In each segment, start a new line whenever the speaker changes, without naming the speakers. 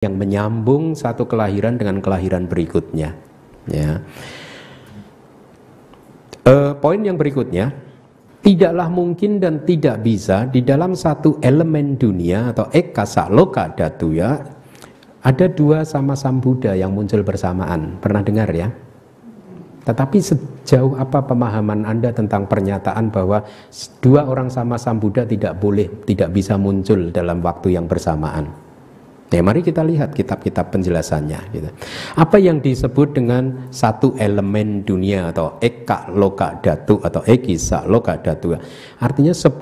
yang menyambung satu kelahiran dengan kelahiran berikutnya. Ya. Poin yang berikutnya, tidaklah mungkin dan tidak bisa di dalam satu elemen dunia atau eka loka dhatu ya, ada dua sama Sambuddha yang muncul bersamaan. Pernah dengar ya? Tetapi sejauh apa pemahaman Anda tentang pernyataan bahwa dua orang sama Sambuddha tidak bisa muncul dalam waktu yang bersamaan? Ya, mari kita lihat kitab-kitab penjelasannya. Gitu. Apa yang disebut dengan satu elemen dunia atau eka loka dhatu atau ekisa loka dhatu? Artinya 10.000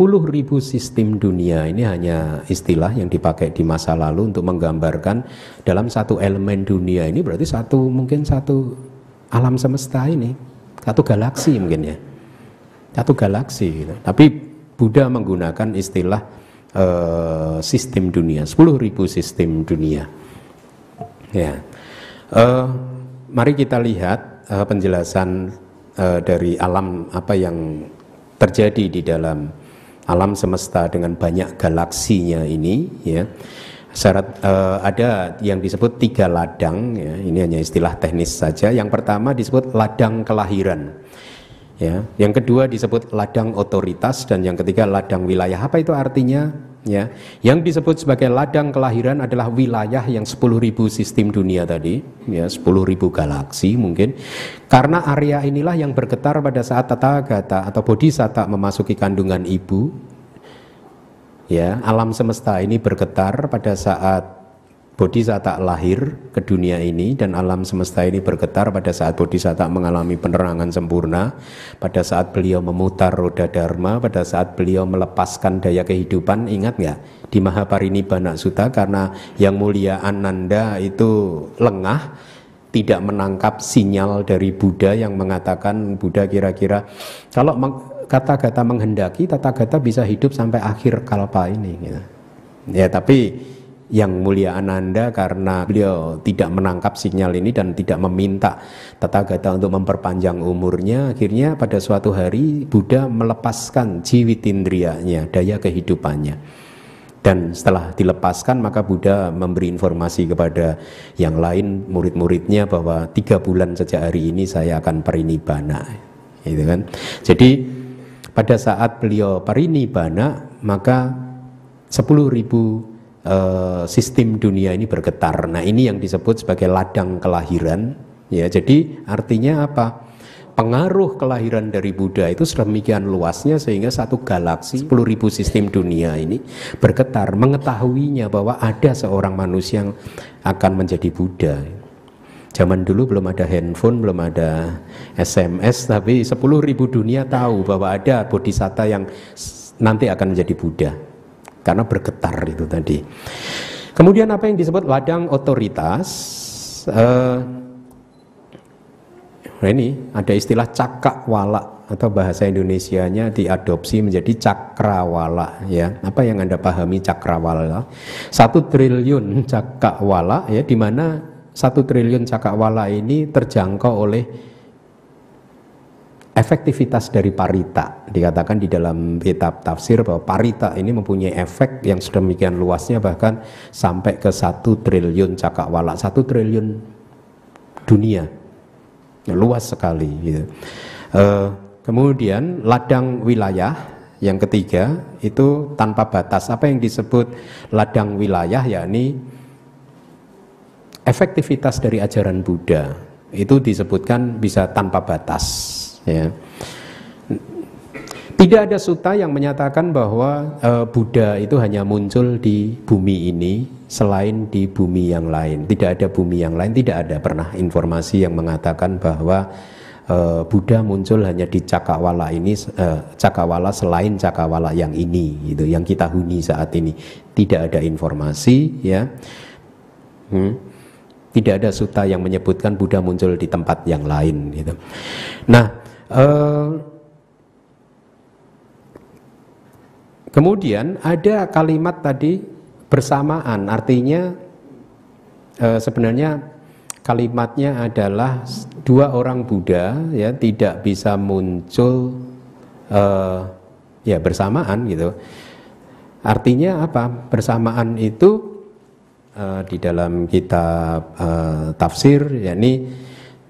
sistem dunia ini hanya istilah yang dipakai di masa lalu untuk menggambarkan dalam satu elemen dunia ini berarti mungkin satu alam semesta ini, satu galaksi mungkin ya, satu galaksi. Gitu. Tapi Buddha menggunakan istilah sistem dunia, 10.000 sistem dunia. Ya, mari kita lihat penjelasan dari alam apa yang terjadi di dalam alam semesta dengan banyak galaksinya ini. Ya, ada yang disebut 3 ladang. Ya, ini hanya istilah teknis saja. Yang pertama disebut ladang kelahiran. Ya, yang kedua disebut ladang otoritas dan yang ketiga ladang wilayah. Apa itu artinya? Ya, yang disebut sebagai ladang kelahiran adalah wilayah yang 10.000 sistem dunia tadi, ya 10.000 galaksi mungkin. Karena area inilah yang bergetar pada saat Tathagata atau Bodhisatta memasuki kandungan ibu. Ya, alam semesta ini bergetar pada saat Bodhisatta lahir ke dunia ini dan alam semesta ini bergetar pada saat Bodhisatta mengalami penerangan sempurna, pada saat beliau memutar roda dharma, pada saat beliau melepaskan daya kehidupan. Ingat nggak di Mahaparinibbana Sutta, karena yang mulia Ananda itu lengah, tidak menangkap sinyal dari Buddha yang mengatakan Buddha kira-kira kalau Tathagata menghendaki, Tathagata bisa hidup sampai akhir kalpa ini. Gitu. Ya, tapi yang mulia Ananda karena beliau tidak menangkap sinyal ini dan tidak meminta Tathagata untuk memperpanjang umurnya, akhirnya pada suatu hari Buddha melepaskan jiwitindriyanya, daya kehidupannya. Dan setelah dilepaskan maka Buddha memberi informasi kepada yang lain, murid-muridnya, bahwa 3 bulan sejak hari ini saya akan parinibbana. Gitu kan. Jadi pada saat beliau parinibbana maka 10.000 sistem dunia ini bergetar. Nah, ini yang disebut sebagai ladang kelahiran. Ya, jadi artinya apa? Pengaruh kelahiran dari Buddha itu sedemikian luasnya sehingga satu galaksi 10.000 sistem dunia ini bergetar mengetahuinya bahwa ada seorang manusia yang akan menjadi Buddha. Zaman dulu belum ada handphone, belum ada SMS, tapi 10.000 dunia tahu bahwa ada Bodhisatta yang nanti akan menjadi Buddha. Karena bergetar itu tadi. Kemudian apa yang disebut ladang otoritas? Ini ada istilah cakrawala atau bahasa Indonesianya diadopsi menjadi cakrawala. Ya, apa yang Anda pahami cakrawala? 1 triliun cakrawala, ya, di mana 1 triliun cakrawala ini terjangkau oleh efektivitas dari parita. Dikatakan di dalam kitab tafsir bahwa parita ini mempunyai efek yang sedemikian luasnya bahkan sampai ke 1 triliun cakrawala, 1 triliun dunia. Luas sekali gitu. Kemudian ladang wilayah yang ketiga itu tanpa batas. Apa yang disebut ladang wilayah? Yakni efektivitas dari ajaran Buddha itu disebutkan bisa tanpa batas. Ya. Tidak ada sutta yang menyatakan bahwa Buddha itu hanya muncul di bumi ini selain di bumi yang lain. Tidak ada bumi yang lain, tidak ada pernah informasi yang mengatakan bahwa Buddha muncul hanya di cakrawala ini, cakrawala selain cakrawala yang ini, gitu, yang kita huni saat ini. Tidak ada informasi, ya. Tidak ada sutta yang menyebutkan Buddha muncul di tempat yang lain, gitu. Nah, kemudian ada kalimat tadi bersamaan, artinya sebenarnya kalimatnya adalah 2 orang Buddha ya tidak bisa muncul ya bersamaan gitu. Artinya apa? Bersamaan itu di dalam kitab tafsir, yakni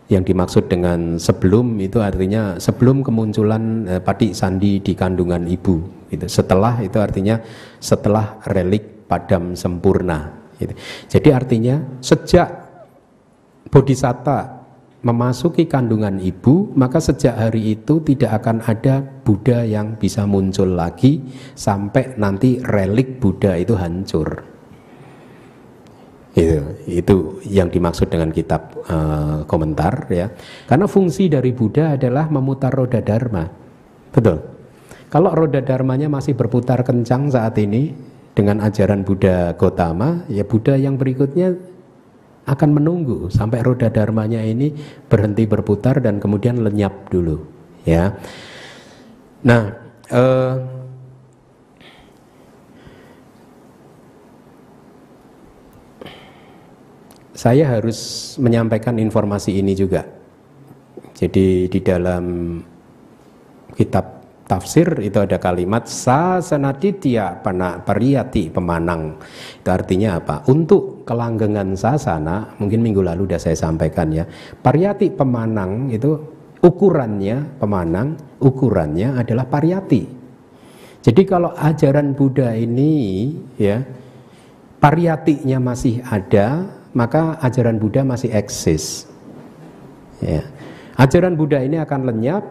yang dimaksud dengan sebelum itu artinya sebelum kemunculan Pathik Sandi di kandungan ibu. Gitu. Setelah itu artinya setelah relik padam sempurna. Gitu. Jadi artinya sejak Bodhisatta memasuki kandungan ibu, maka sejak hari itu tidak akan ada Buddha yang bisa muncul lagi sampai nanti relik Buddha itu hancur. Itu yang dimaksud dengan kitab komentar ya. Karena fungsi dari Buddha adalah memutar roda dharma. Betul. Kalau roda dharmanya masih berputar kencang saat ini dengan ajaran Buddha Gautama, ya Buddha yang berikutnya akan menunggu sampai roda dharmanya ini berhenti berputar dan kemudian lenyap dulu ya. Nah saya harus menyampaikan informasi ini juga. Jadi di dalam kitab tafsir itu ada kalimat sasanaditya pana pariyati pemanang. Itu artinya apa? Untuk kelanggengan sasana, mungkin minggu lalu sudah saya sampaikan ya. Pariyati pemanang itu ukurannya, pemanang ukurannya adalah pariyati. Jadi kalau ajaran Buddha ini ya pariyatinya masih ada, maka ajaran Buddha masih eksis. Ya. Ajaran Buddha ini akan lenyap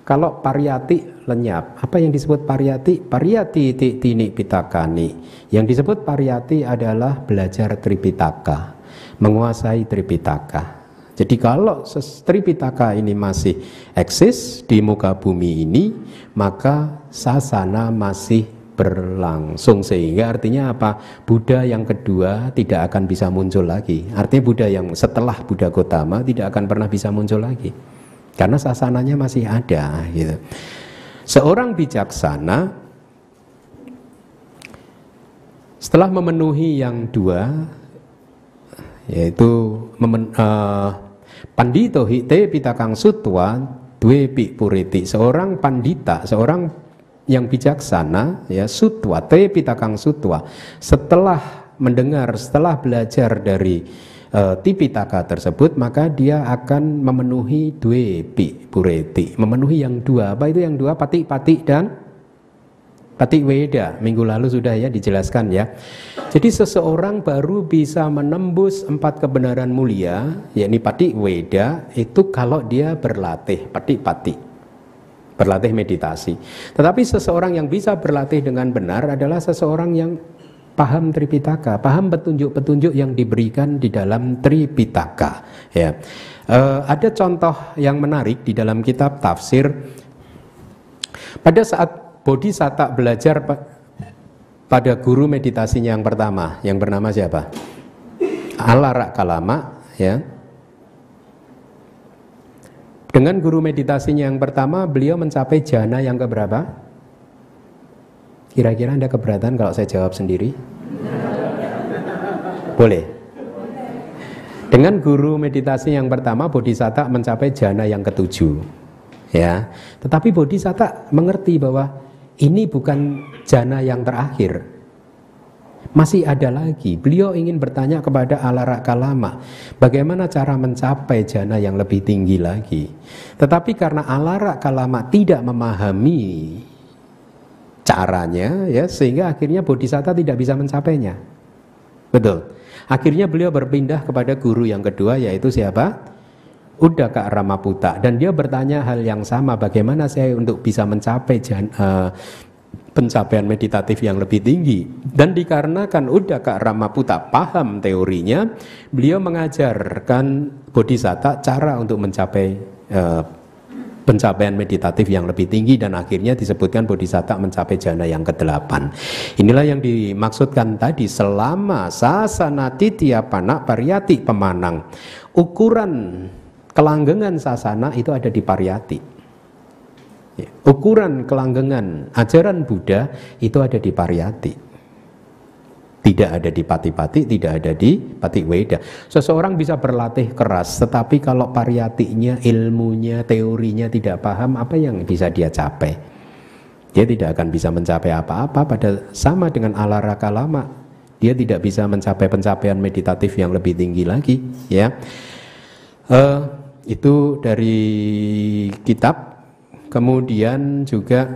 kalau pariyati lenyap. Apa yang disebut pariyati? Pariyati tini pitakani. Yang disebut pariyati adalah belajar Tripitaka, menguasai Tripitaka. Jadi kalau Tripitaka ini masih eksis di muka bumi ini, maka sasana masih berlangsung. Sehingga artinya apa? Buddha yang kedua tidak akan bisa muncul lagi. Artinya Buddha yang setelah Buddha Gautama tidak akan pernah bisa muncul lagi. Karena sasananya masih ada gitu. Seorang bijaksana setelah memenuhi yang dua, yaitu pandito hite pitakang sutwa dwe pi puriti. Seorang pandita, seorang yang bijaksana ya, sutwa te pitakang sutwa, setelah mendengar, setelah belajar dari Tipitaka tersebut, maka dia akan memenuhi dwe pi pureti, memenuhi yang dua. Apa itu yang dua? Patik dan patik weda. Minggu lalu sudah ya dijelaskan ya. Jadi seseorang baru bisa menembus 4 kebenaran mulia, yakni patik weda, itu kalau dia berlatih patik, berlatih meditasi. Tetapi seseorang yang bisa berlatih dengan benar adalah seseorang yang paham Tripitaka, paham petunjuk-petunjuk yang diberikan di dalam Tripitaka. Ya, ada contoh yang menarik di dalam kitab tafsir. Pada saat Bodhisatta belajar pada guru meditasinya yang pertama, yang bernama siapa? Alara Kalama. Ya. Dengan guru meditasinya yang pertama, beliau mencapai jhana yang keberapa? Kira-kira Anda keberatan kalau saya jawab sendiri? Boleh. Dengan guru meditasi yang pertama, Bodhisatta mencapai jhana yang ke-7. Ya. Tetapi Bodhisatta mengerti bahwa ini bukan jhana yang terakhir. Masih ada lagi. Beliau ingin bertanya kepada Alara Kalama, bagaimana cara mencapai jhana yang lebih tinggi lagi. Tetapi karena Alara Kalama tidak memahami caranya ya, sehingga akhirnya Bodhisatta tidak bisa mencapainya. Betul. Akhirnya beliau berpindah kepada guru yang kedua, yaitu siapa? Uddaka Ramaputta. Dan dia bertanya hal yang sama, bagaimana saya untuk bisa mencapai pencapaian meditatif yang lebih tinggi. Dan dikarenakan Uddaka Ramaputta paham teorinya, beliau mengajarkan Bodhisatta cara untuk mencapai pencapaian meditatif yang lebih tinggi, dan akhirnya disebutkan Bodhisatta mencapai jhana yang ke-8. Inilah yang dimaksudkan tadi, selama sasana titya pana pariyati pemanang. Ukuran kelanggengan sasana itu ada di pariyati. Ukuran kelanggengan ajaran Buddha itu ada di pariyati. Tidak ada di pati-pati, tidak ada di patik weda. Seseorang bisa berlatih keras, tetapi kalau pariyatinya, ilmunya, teorinya tidak paham, apa yang bisa dia capai? Dia tidak akan bisa mencapai apa-apa. Pada sama dengan Alara Kalama, dia tidak bisa mencapai pencapaian meditatif yang lebih tinggi lagi, ya. Itu dari kitab. Kemudian juga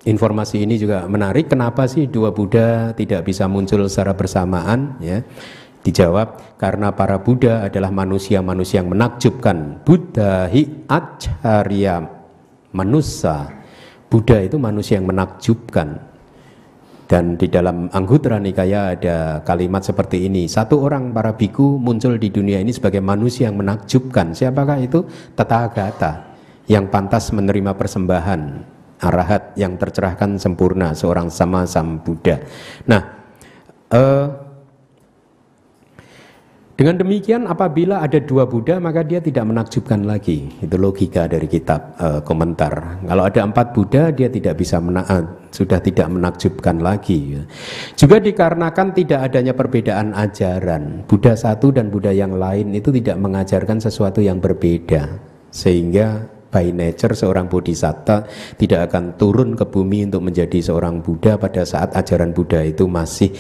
informasi ini juga menarik, kenapa sih dua Buddha tidak bisa muncul secara bersamaan, ya. Dijawab, karena para Buddha adalah manusia-manusia yang menakjubkan. Buddha hi acharya manusa. Buddha itu manusia yang menakjubkan. Dan di dalam Anggutara Nikaya ada kalimat seperti ini, satu orang para biku muncul di dunia ini sebagai manusia yang menakjubkan. Siapakah itu? Tathagata, yang pantas menerima persembahan, arahat yang tercerahkan sempurna, seorang sama Sambuddha. Nah, dengan demikian apabila ada dua Buddha maka dia tidak menakjubkan lagi. Itu logika dari kitab komentar. Kalau ada 4 Buddha dia tidak bisa sudah tidak menakjubkan lagi. Juga dikarenakan tidak adanya perbedaan ajaran. Buddha satu dan Buddha yang lain itu tidak mengajarkan sesuatu yang berbeda. Sehingga by nature seorang bodhisatta tidak akan turun ke bumi untuk menjadi seorang Buddha pada saat ajaran Buddha itu masih